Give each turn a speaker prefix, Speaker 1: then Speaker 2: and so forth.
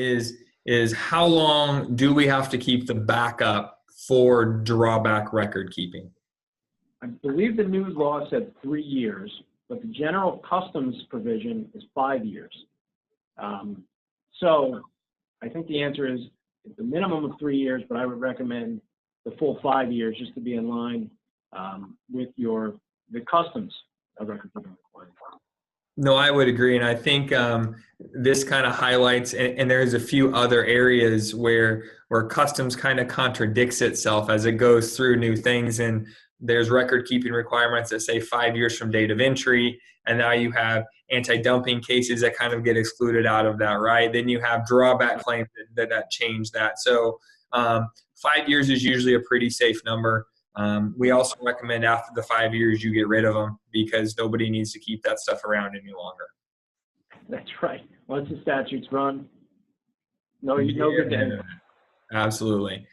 Speaker 1: is how long do we have to keep the backup for drawback record keeping?
Speaker 2: I believe the new law said 3 years, but the general customs provision is 5 years. So I think the answer is it's a minimum of 3 years, but I would recommend the full 5 years just to be in line with the customs of record keeping requirements.
Speaker 1: No, I would agree. And I think this kind of highlights, and there's a few other areas where customs kind of contradicts itself as it goes through new things. And there's record keeping requirements that say 5 years from date of entry. And now you have anti-dumping cases that kind of get excluded out of that, right? Then you have drawback claims that change that. So 5 years is usually a pretty safe number. We also recommend after the 5 years you get rid of them because nobody needs to keep that stuff around any longer.
Speaker 2: That's right. Once the statutes run, no good to end.
Speaker 1: Absolutely.